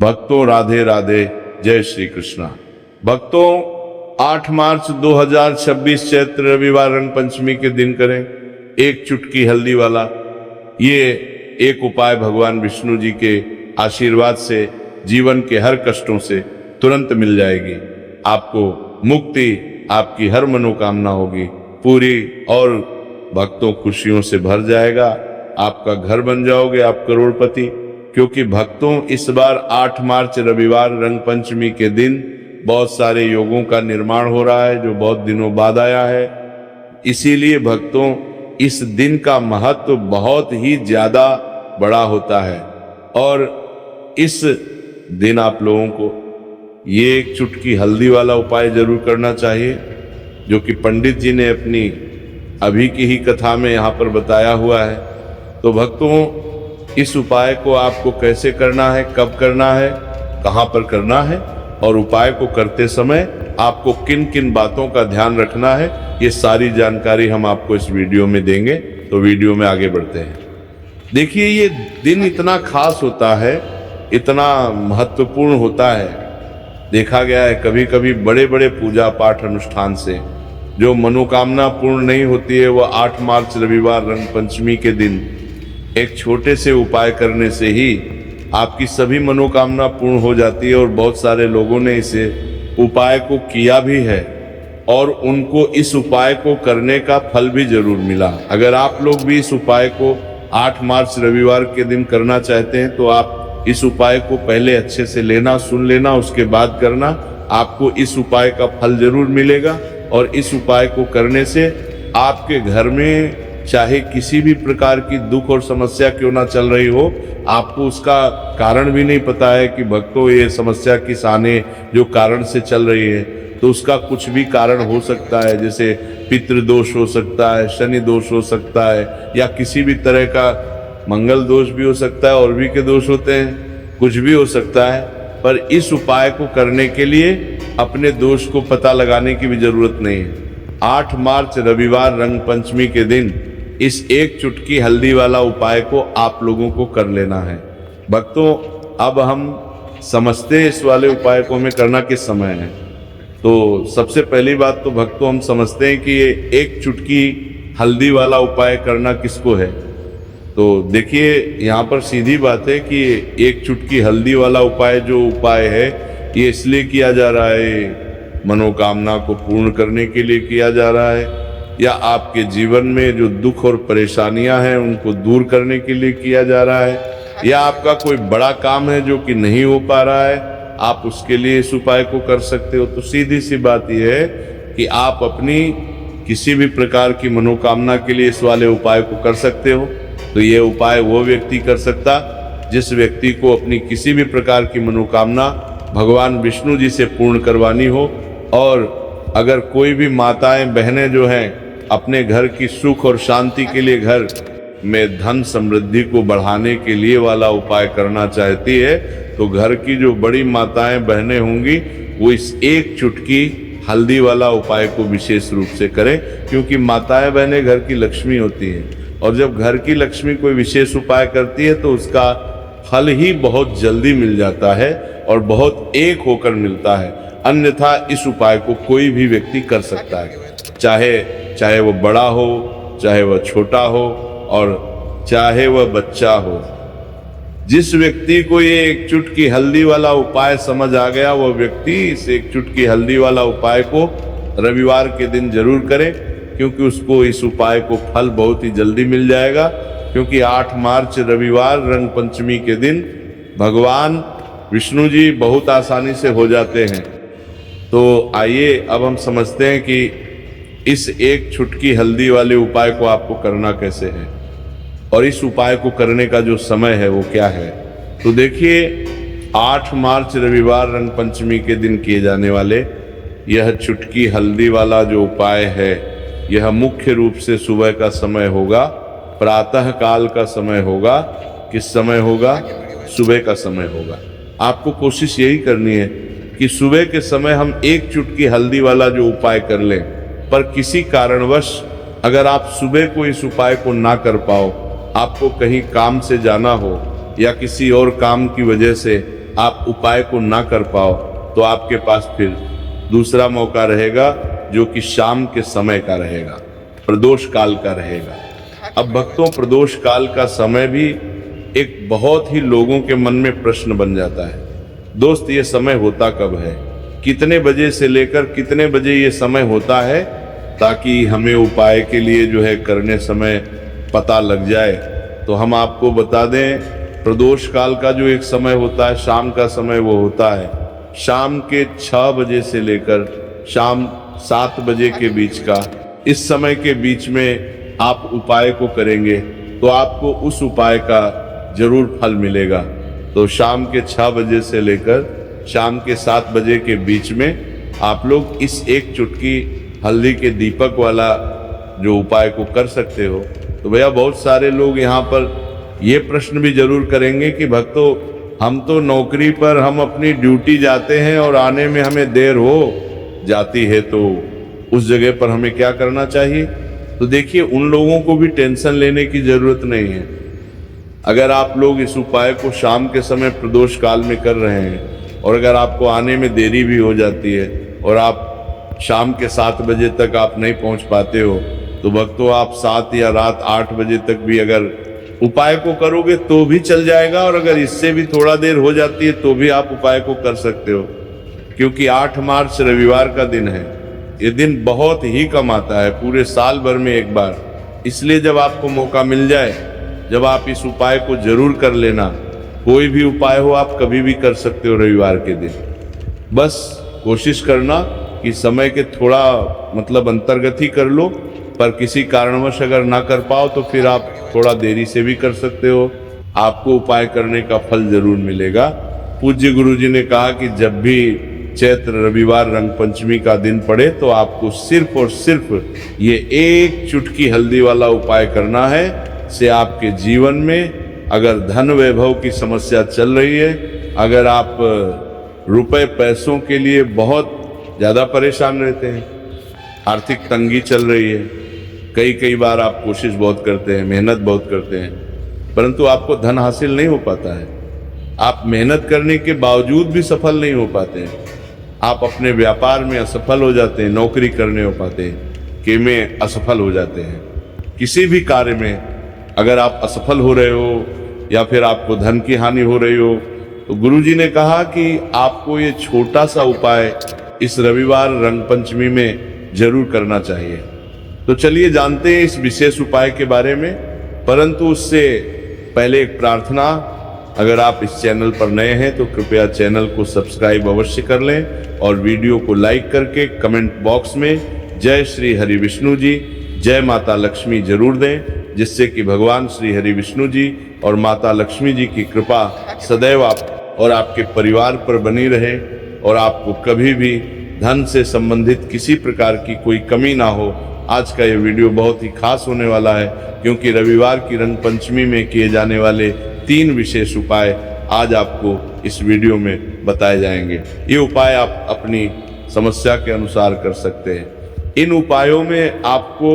भक्तों राधे राधे, जय श्री कृष्णा। भक्तों 8 मार्च 2026 चैत्र रविवार रंग पंचमी के दिन करें एक चुटकी हल्दी वाला ये एक उपाय। भगवान विष्णु जी के आशीर्वाद से जीवन के हर कष्टों से तुरंत मिल जाएगी, आपको मुक्ति, आपकी हर मनोकामना होगी पूरी और भक्तों खुशियों से भर जाएगा। आपका घर बन जाओगे, आप करोड़पति। क्योंकि भक्तों इस बार 8 मार्च रविवार रंग पंचमी के दिन बहुत सारे योगों का निर्माण हो रहा है जो बहुत दिनों बाद आया है। इसीलिए भक्तों इस दिन का महत्व बहुत ही ज्यादा बड़ा होता है और इस दिन आप लोगों को ये एक चुटकी हल्दी वाला उपाय जरूर करना चाहिए, जो कि पंडित जी ने अपनी अभी की ही कथा में यहाँ पर बताया हुआ है। तो भक्तों इस उपाय को आपको कैसे करना है, कब करना है, कहाँ पर करना है और उपाय को करते समय आपको किन किन बातों का ध्यान रखना है, ये सारी जानकारी हम आपको इस वीडियो में देंगे। तो वीडियो में आगे बढ़ते हैं। देखिए ये दिन इतना खास होता है, इतना महत्वपूर्ण होता है। देखा गया है कभी कभी बड़े बड़े पूजा पाठ अनुष्ठान से जो मनोकामना पूर्ण नहीं होती है, वह 8 मार्च रविवार रंग पंचमी के दिन एक छोटे से उपाय करने से ही आपकी सभी मनोकामना पूर्ण हो जाती है। और बहुत सारे लोगों ने इसे उपाय को किया भी है और उनको इस उपाय को करने का फल भी जरूर मिला। अगर आप लोग भी इस उपाय को 8 मार्च रविवार के दिन करना चाहते हैं तो आप इस उपाय को पहले अच्छे से लेना, सुन लेना, उसके बाद करना। आपको इस उपाय का फल जरूर मिलेगा और इस उपाय को करने से आपके घर में चाहे किसी भी प्रकार की दुख और समस्या क्यों ना चल रही हो, आपको उसका कारण भी नहीं पता है कि भक्तों ये समस्या किस आने जो कारण से चल रही है, तो उसका कुछ भी कारण हो सकता है। जैसे पितृदोष हो सकता है, शनि दोष हो सकता है, या किसी भी तरह का मंगल दोष भी हो सकता है, और भी के दोष होते हैं, कुछ भी हो सकता है। पर इस उपाय को करने के लिए अपने दोष को पता लगाने की भी जरूरत नहीं है। 8 मार्च रविवार रंग पंचमी के दिन इस एक चुटकी हल्दी वाला उपाय को आप लोगों को कर लेना है। भक्तों अब हम समझते हैं इस वाले उपाय को हमें करना किस समय है। तो सबसे पहली बात तो भक्तों हम समझते हैं कि ये एक चुटकी हल्दी वाला उपाय करना किसको है। तो देखिए यहाँ पर सीधी बात है कि एक चुटकी हल्दी वाला उपाय जो उपाय है ये इसलिए किया जा रहा है, मनोकामना को पूर्ण करने के लिए किया जा रहा है, या आपके जीवन में जो दुख और परेशानियां हैं उनको दूर करने के लिए किया जा रहा है, या आपका कोई बड़ा काम है जो कि नहीं हो पा रहा है, आप उसके लिए इस उपाय को कर सकते हो। तो सीधी सी बात यह है कि आप अपनी किसी भी प्रकार की मनोकामना के लिए इस वाले उपाय को कर सकते हो। तो ये उपाय वो व्यक्ति कर सकता जिस व्यक्ति को अपनी किसी भी प्रकार की मनोकामना भगवान विष्णु जी से पूर्ण करवानी हो। और अगर कोई भी माताएं बहनें जो हैं अपने घर की सुख और शांति के लिए, घर में धन समृद्धि को बढ़ाने के लिए वाला उपाय करना चाहती है, तो घर की जो बड़ी माताएं बहनें होंगी वो इस एक चुटकी हल्दी वाला उपाय को विशेष रूप से करें। क्योंकि माताएं बहनें घर की लक्ष्मी होती हैं और जब घर की लक्ष्मी कोई विशेष उपाय करती है तो उसका फल ही बहुत जल्दी मिल जाता है और बहुत एक होकर मिलता है। अन्यथा इस उपाय को कोई भी व्यक्ति कर सकता है, चाहे वह बड़ा हो, चाहे वह छोटा हो और चाहे वह बच्चा हो। जिस व्यक्ति को ये एक चुटकी हल्दी वाला उपाय समझ आ गया वह व्यक्ति इस एक चुटकी हल्दी वाला उपाय को रविवार के दिन जरूर करे, क्योंकि उसको इस उपाय को फल बहुत ही जल्दी मिल जाएगा। क्योंकि 8 मार्च रविवार रंग पंचमी के दिन भगवान विष्णु जी बहुत आसानी से हो जाते हैं। तो आइए अब हम समझते हैं कि इस एक चुटकी हल्दी वाले उपाय को आपको करना कैसे है और इस उपाय को करने का जो समय है वो क्या है। तो देखिए 8 मार्च रविवार रंग पंचमी के दिन किए जाने वाले यह चुटकी हल्दी वाला जो उपाय है, यह मुख्य रूप से सुबह का समय होगा, प्रातः काल का समय होगा। किस समय होगा? सुबह का समय होगा। आपको कोशिश यही करनी है कि सुबह के समय हम एक चुटकी हल्दी वाला जो उपाय कर लें। पर किसी कारणवश अगर आप सुबह को इस उपाय को ना कर पाओ, आपको कहीं काम से जाना हो या किसी और काम की वजह से आप उपाय को ना कर पाओ तो आपके पास फिर दूसरा मौका रहेगा जो कि शाम के समय का रहेगा, प्रदोष काल का रहेगा। अब भक्तों, प्रदोष काल का समय भी एक बहुत ही लोगों के मन में प्रश्न बन जाता है, दोस्त ये समय होता कब है, कितने बजे से लेकर कितने बजे ये समय होता है, ताकि हमें उपाय के लिए जो है करने समय पता लग जाए। तो हम आपको बता दें, प्रदोष काल का जो एक समय होता है, शाम का समय, वो होता है शाम के 6 बजे से लेकर शाम 7 बजे के बीच का। इस समय के बीच में आप उपाय को करेंगे तो आपको उस उपाय का जरूर फल मिलेगा। तो शाम के 6 बजे से लेकर शाम के 7 बजे के बीच में आप लोग इस एक चुटकी हल्दी के दीपक वाला जो उपाय को कर सकते हो। तो भैया बहुत सारे लोग यहाँ पर ये प्रश्न भी जरूर करेंगे कि भक्तों, हम तो नौकरी पर हम अपनी ड्यूटी जाते हैं और आने में हमें देर हो जाती है, तो उस जगह पर हमें क्या करना चाहिए? तो देखिए, उन लोगों को भी टेंशन लेने की जरूरत नहीं है। अगर आप लोग इस उपाय को शाम के समय प्रदोष काल में कर रहे हैं और अगर आपको आने में देरी भी हो जाती है और आप शाम के 7 बजे तक आप नहीं पहुंच पाते हो, तो भक्तों आप 7 या रात 8 बजे तक भी अगर उपाय को करोगे तो भी चल जाएगा, और अगर इससे भी थोड़ा देर हो जाती है तो भी आप उपाय को कर सकते हो। क्योंकि 8 मार्च रविवार का दिन है। ये दिन बहुत ही कम आता है, पूरे साल भर में एक बार। इसलिए जब आपको मौका मिल जाए, जब आप इस उपाय को जरूर कर लेना। कोई भी उपाय हो आप कभी भी कर सकते हो रविवार के दिन। बस कोशिश करना कि समय के थोड़ा अंतर्गत ही कर लो, पर किसी कारणवश अगर ना कर पाओ तो फिर आप थोड़ा देरी से भी कर सकते हो। आपको उपाय करने का फल जरूर मिलेगा। पूज्य गुरुजी ने कहा कि जब भी चैत्र रविवार रंग पंचमी का दिन पड़े तो आपको सिर्फ और सिर्फ ये एक चुटकी हल्दी वाला उपाय करना है। से आपके जीवन में अगर धन वैभव की समस्या चल रही है, अगर आप रुपए पैसों के लिए बहुत ज़्यादा परेशान रहते हैं, आर्थिक तंगी चल रही है, कई बार आप कोशिश बहुत करते हैं, मेहनत बहुत करते हैं, परंतु आपको धन हासिल नहीं हो पाता है, आप मेहनत करने के बावजूद भी सफल नहीं हो पाते हैं, आप अपने व्यापार में असफल हो जाते हैं, नौकरी करने हो पाते हैं कि में असफल हो जाते हैं, किसी भी कार्य में अगर आप असफल हो रहे हो या फिर आपको धन की हानि हो रही हो, तो गुरुजी ने कहा कि आपको ये छोटा सा उपाय इस रविवार रंग पंचमी में जरूर करना चाहिए। तो चलिए जानते हैं इस विशेष उपाय के बारे में, परंतु उससे पहले एक प्रार्थना। अगर आप इस चैनल पर नए हैं तो कृपया चैनल को सब्सक्राइब अवश्य कर लें और वीडियो को लाइक करके कमेंट बॉक्स में जय श्री हरि विष्णु जी, जय माता लक्ष्मी जरूर दें, जिससे कि भगवान श्री हरि विष्णु जी और माता लक्ष्मी जी की कृपा सदैव आप और आपके परिवार पर बनी रहे और आपको कभी भी धन से संबंधित किसी प्रकार की कोई कमी ना हो। आज का ये वीडियो बहुत ही खास होने वाला है, क्योंकि रविवार की रंग पंचमी में किए जाने वाले 3 विशेष उपाय आज आपको इस वीडियो में बताए जाएंगे। ये उपाय आप अपनी समस्या के अनुसार कर सकते हैं। इन उपायों में आपको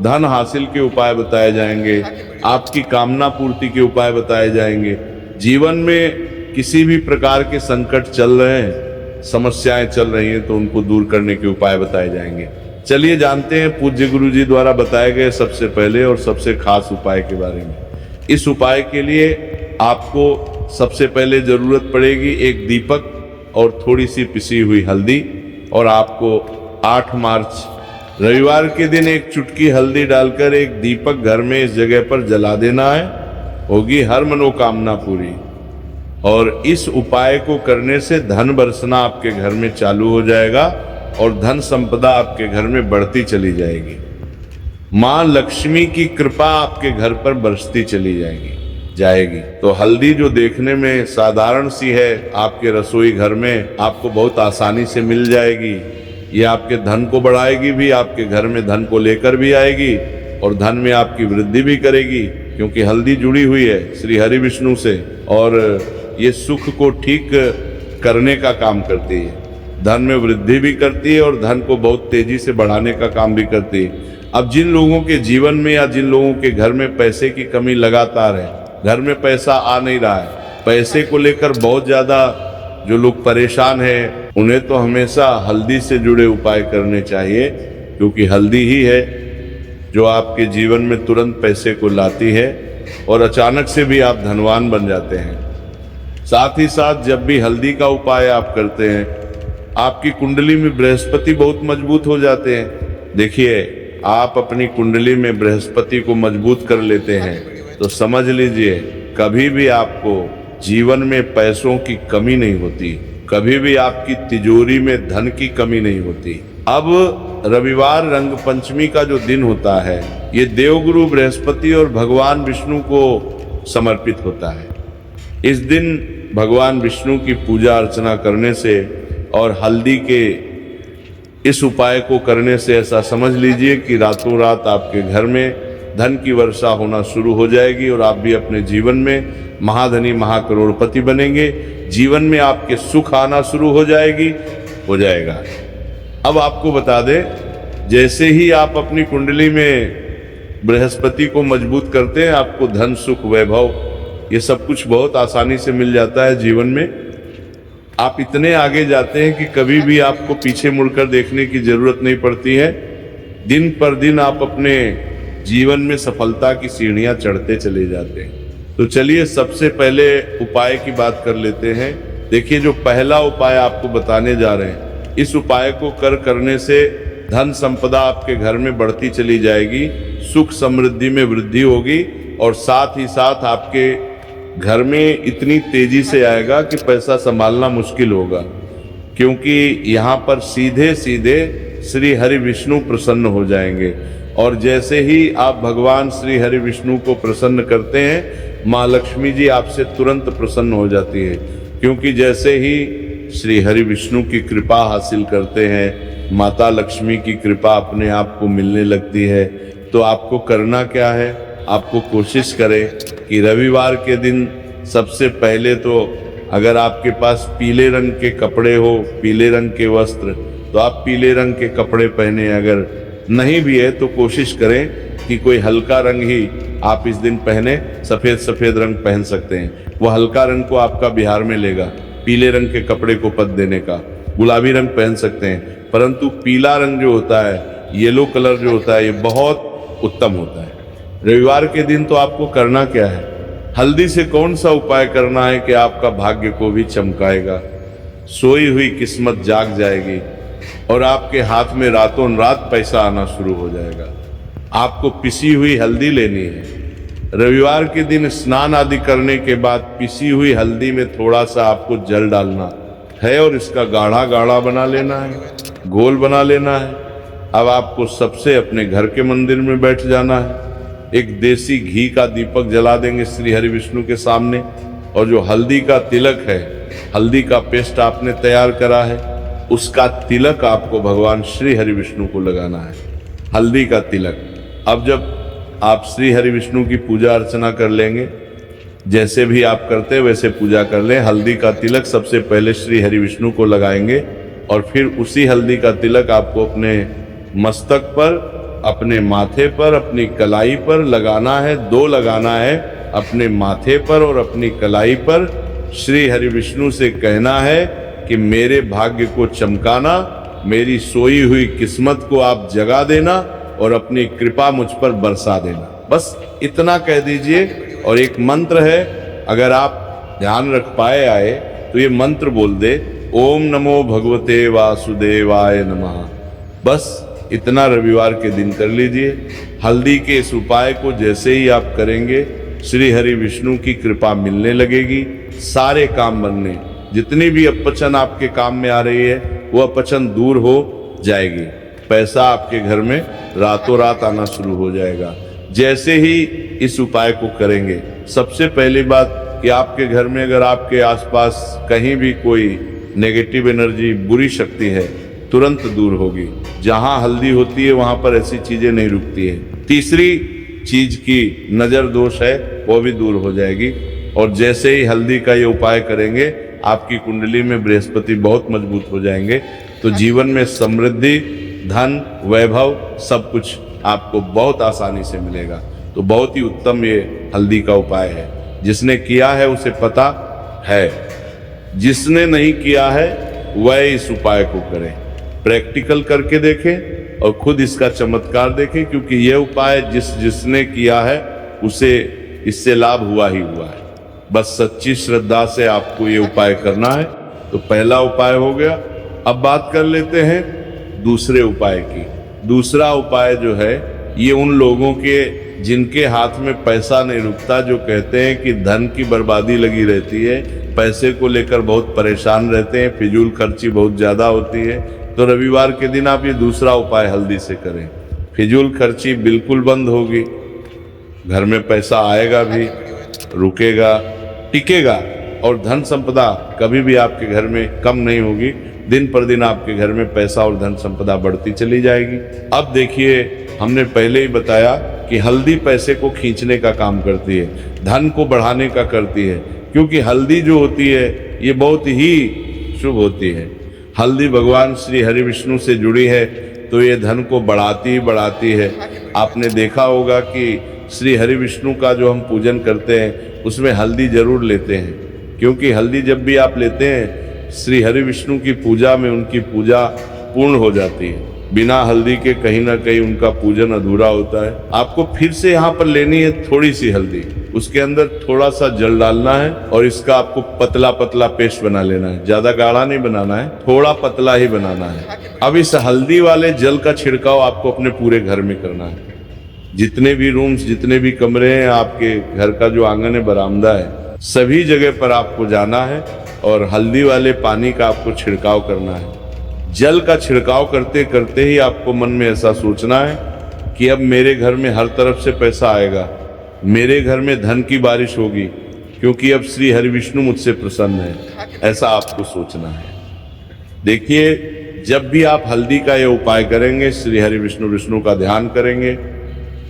धन हासिल के उपाय बताए जाएंगे, आपकी कामना पूर्ति के उपाय बताए जाएंगे, जीवन में किसी भी प्रकार के संकट चल रहे हैं, समस्याएं चल रही हैं, तो उनको दूर करने के उपाय बताए जाएंगे। चलिए जानते हैं पूज्य गुरु जी द्वारा बताए गए सबसे पहले और सबसे खास उपाय के बारे में। इस उपाय के लिए आपको सबसे पहले जरूरत पड़ेगी एक दीपक और थोड़ी सी पिसी हुई हल्दी, और आपको 8 मार्च रविवार के दिन एक चुटकी हल्दी डालकर एक दीपक घर में इस जगह पर जला देना है। होगी हर मनोकामना पूरी। और इस उपाय को करने से धन बरसना आपके घर में चालू हो जाएगा और धन संपदा आपके घर में बढ़ती चली जाएगी। माँ लक्ष्मी की कृपा आपके घर पर बरसती चली जाएगी। तो हल्दी जो देखने में साधारण सी है, आपके रसोई घर में आपको बहुत आसानी से मिल जाएगी। ये आपके धन को बढ़ाएगी भी, आपके घर में धन को लेकर भी आएगी और धन में आपकी वृद्धि भी करेगी, क्योंकि हल्दी जुड़ी हुई है श्री हरि विष्णु से और ये सुख को ठीक करने का काम करती है, धन में वृद्धि भी करती है और धन को बहुत तेजी से बढ़ाने का काम भी करती है। अब जिन लोगों के जीवन में या जिन लोगों के घर में पैसे की कमी लगातार है, घर में पैसा आ नहीं रहा है, पैसे को लेकर बहुत ज़्यादा जो लोग परेशान हैं, उन्हें तो हमेशा हल्दी से जुड़े उपाय करने चाहिए, क्योंकि हल्दी ही है जो आपके जीवन में तुरंत पैसे को लाती है और अचानक से भी आप धनवान बन जाते हैं। साथ ही साथ जब भी हल्दी का उपाय आप करते हैं, आपकी कुंडली में बृहस्पति बहुत मजबूत हो जाते हैं। देखिए, आप अपनी कुंडली में बृहस्पति को मजबूत कर लेते हैं तो समझ लीजिए कभी भी आपको जीवन में पैसों की कमी नहीं होती, कभी भी आपकी तिजोरी में धन की कमी नहीं होती। अब रविवार रंग पंचमी का जो दिन होता है, ये देवगुरु बृहस्पति और भगवान विष्णु को समर्पित होता है। इस दिन भगवान विष्णु की पूजा अर्चना करने से और हल्दी के इस उपाय को करने से ऐसा समझ लीजिए कि रातों रात आपके घर में धन की वर्षा होना शुरू हो जाएगी और आप भी अपने जीवन में महाधनी महाकरोड़पति बनेंगे। जीवन में आपके सुख आना शुरू हो जाएगा। अब आपको बता दें, जैसे ही आप अपनी कुंडली में बृहस्पति को मजबूत करते हैं, आपको धन सुख वैभव ये सब कुछ बहुत आसानी से मिल जाता है। जीवन में आप इतने आगे जाते हैं कि कभी भी आपको पीछे मुड़कर देखने की जरूरत नहीं पड़ती है। दिन पर दिन आप अपने जीवन में सफलता की सीढ़ियां चढ़ते चले जाते हैं। तो चलिए सबसे पहले उपाय की बात कर लेते हैं। देखिए, जो पहला उपाय आपको बताने जा रहे हैं, इस उपाय को करने से धन संपदा आपके घर में बढ़ती चली जाएगी, सुख समृद्धि में वृद्धि होगी और साथ ही साथ आपके घर में इतनी तेजी से आएगा कि पैसा संभालना मुश्किल होगा, क्योंकि यहाँ पर सीधे सीधे श्री हरि विष्णु प्रसन्न हो जाएंगे। और जैसे ही आप भगवान श्री हरि विष्णु को प्रसन्न करते हैं, माँ लक्ष्मी जी आपसे तुरंत प्रसन्न हो जाती है, क्योंकि जैसे ही श्री हरि विष्णु की कृपा हासिल करते हैं, माता लक्ष्मी की कृपा अपने आप को मिलने लगती है। तो आपको करना क्या है, आपको कोशिश करें कि रविवार के दिन सबसे पहले तो अगर आपके पास पीले रंग के कपड़े हो, पीले रंग के वस्त्र, तो आप पीले रंग के कपड़े पहने। अगर नहीं भी है तो कोशिश करें कि कोई हल्का रंग ही आप इस दिन पहने। सफ़ेद रंग पहन सकते हैं, वो हल्का रंग को आपका बिहार में लेगा। पीले रंग के कपड़े को पद देने का गुलाबी रंग पहन सकते हैं, परंतु पीला रंग जो होता है, येलो कलर जो होता है, ये बहुत उत्तम होता है। रविवार के दिन तो आपको करना क्या है, हल्दी से कौन सा उपाय करना है कि आपका भाग्य को भी चमकाएगा, सोई हुई किस्मत जाग जाएगी और आपके हाथ में रातों रात पैसा आना शुरू हो जाएगा। आपको पिसी हुई हल्दी लेनी है। रविवार के दिन स्नान आदि करने के बाद पिसी हुई हल्दी में थोड़ा सा आपको जल डालना है और इसका गाढ़ा गाढ़ा बना लेना है, घोल बना लेना है। अब आपको सबसे अपने घर के मंदिर में बैठ जाना है, एक देसी घी का दीपक जला देंगे श्री हरि विष्णु के सामने, और जो हल्दी का तिलक है, हल्दी का पेस्ट आपने तैयार करा है, उसका तिलक आपको भगवान श्री हरि विष्णु को लगाना है, हल्दी का तिलक। अब जब आप श्री हरि विष्णु की पूजा अर्चना कर लेंगे, जैसे भी आप करते हैं वैसे पूजा कर लें। हल्दी का तिलक सबसे पहले श्री हरि विष्णु को लगाएंगे और फिर उसी हल्दी का तिलक आपको अपने मस्तक पर, अपने माथे पर, अपनी कलाई पर लगाना है। 2 लगाना है, अपने माथे पर और अपनी कलाई पर। श्री हरि विष्णु से कहना है कि मेरे भाग्य को चमकाना, मेरी सोई हुई किस्मत को आप जगा देना और अपनी कृपा मुझ पर बरसा देना। बस इतना कह दीजिए। और एक मंत्र है, अगर आप ध्यान रख आए तो ये मंत्र बोल दे, ओम नमो भगवते वासुदेवाय नमः। बस इतना रविवार के दिन कर लीजिए। हल्दी के इस उपाय को जैसे ही आप करेंगे, श्री हरि विष्णु की कृपा मिलने लगेगी। सारे काम बनने, जितनी भी अपचन आपके काम में आ रही है, वो अपचन दूर हो जाएगी। पैसा आपके घर में रातों रात आना शुरू हो जाएगा जैसे ही इस उपाय को करेंगे। सबसे पहली बात कि आपके घर में अगर आपके आसपास कहीं भी कोई नेगेटिव एनर्जी, बुरी शक्ति है, तुरंत दूर होगी। जहां हल्दी होती है वहां पर ऐसी चीजें नहीं रुकती है। तीसरी चीज की नजर दोष है, वो भी दूर हो जाएगी। और जैसे ही हल्दी का ये उपाय करेंगे, आपकी कुंडली में बृहस्पति बहुत मजबूत हो जाएंगे। तो जीवन में समृद्धि, धन, वैभव सब कुछ आपको बहुत आसानी से मिलेगा। तो बहुत ही उत्तम ये हल्दी का उपाय है। जिसने किया है उसे पता है। जिसने नहीं किया है वह इस उपाय को करे, प्रैक्टिकल करके देखें और खुद इसका चमत्कार देखें, क्योंकि यह उपाय जिसने किया है उसे इससे लाभ हुआ ही हुआ है। बस सच्ची श्रद्धा से आपको ये उपाय करना है। तो पहला उपाय हो गया। अब बात कर लेते हैं दूसरे उपाय की। दूसरा उपाय जो है ये उन लोगों के जिनके हाथ में पैसा नहीं रुकता, जो कहते हैं कि धन की बर्बादी लगी रहती है, पैसे को लेकर बहुत परेशान रहते हैं, फिजूल खर्ची बहुत ज़्यादा होती है। तो रविवार के दिन आप ये दूसरा उपाय हल्दी से करें। फिजूल खर्ची बिल्कुल बंद होगी, घर में पैसा आएगा भी, रुकेगा, टिकेगा, और धन संपदा कभी भी आपके घर में कम नहीं होगी। दिन पर दिन आपके घर में पैसा और धन संपदा बढ़ती चली जाएगी। अब देखिए, हमने पहले ही बताया कि हल्दी पैसे को खींचने का काम करती है, धन को बढ़ाने का करती है, क्योंकि हल्दी जो होती है ये बहुत ही शुभ होती है। हल्दी भगवान श्री हरि विष्णु से जुड़ी है, तो ये धन को बढ़ाती है। आपने देखा होगा कि श्री हरि विष्णु का जो हम पूजन करते हैं उसमें हल्दी जरूर लेते हैं, क्योंकि हल्दी जब भी आप लेते हैं श्री हरि विष्णु की पूजा में उनकी पूजा पूर्ण हो जाती है। बिना हल्दी के कहीं ना कहीं उनका पूजन अधूरा होता है। आपको फिर से यहाँ पर लेनी है थोड़ी सी हल्दी, उसके अंदर थोड़ा सा जल डालना है और इसका आपको पतला पतला पेस्ट बना लेना है। ज्यादा गाढ़ा नहीं बनाना है, थोड़ा पतला ही बनाना है। अब इस हल्दी वाले जल का छिड़काव आपको अपने पूरे घर में करना है। जितने भी रूम्स, जितने भी कमरे हैं, आपके घर का जो आंगन है, बरामदा है, सभी जगह पर आपको जाना है और हल्दी वाले पानी का आपको छिड़काव करना है। जल का छिड़काव करते करते ही आपको मन में ऐसा सोचना है कि अब मेरे घर में हर तरफ से पैसा आएगा, मेरे घर में धन की बारिश होगी, क्योंकि अब श्री हरि विष्णु मुझसे प्रसन्न है। ऐसा आपको सोचना है। देखिए, जब भी आप हल्दी का यह उपाय करेंगे, श्री हरि विष्णु का ध्यान करेंगे,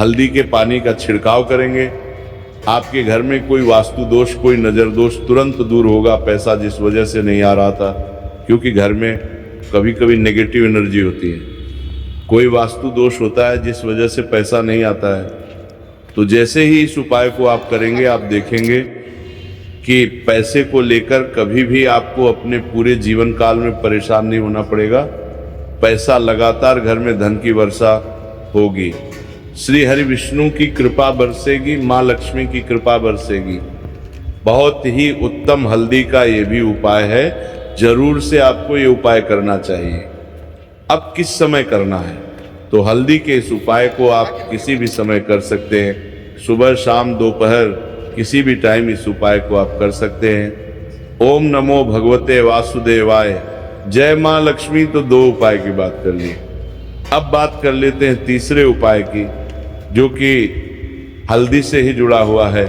हल्दी के पानी का छिड़काव करेंगे, आपके घर में कोई वास्तु दोष, कोई नजर दोष तुरंत दूर होगा। पैसा जिस वजह से नहीं आ रहा था, क्योंकि घर में कभी कभी नेगेटिव एनर्जी होती है, कोई वास्तु दोष होता है जिस वजह से पैसा नहीं आता है। तो जैसे ही इस उपाय को आप करेंगे, आप देखेंगे कि पैसे को लेकर कभी भी आपको अपने पूरे जीवन काल में परेशान नहीं होना पड़ेगा। पैसा लगातार घर में धन की वर्षा होगी, श्री हरि विष्णु की कृपा बरसेगी, माँ लक्ष्मी की कृपा बरसेगी। बहुत ही उत्तम हल्दी का ये भी उपाय है, जरूर से आपको ये उपाय करना चाहिए। अब किस समय करना है? तो हल्दी के इस उपाय को आप किसी भी समय कर सकते हैं, सुबह, शाम, दोपहर, किसी भी टाइम इस उपाय को आप कर सकते हैं। ओम नमो भगवते वासुदेवाय, जय माँ लक्ष्मी। तो दो उपाय की बात कर ली। अब बात कर लेते हैं तीसरे उपाय की, जो कि हल्दी से ही जुड़ा हुआ है।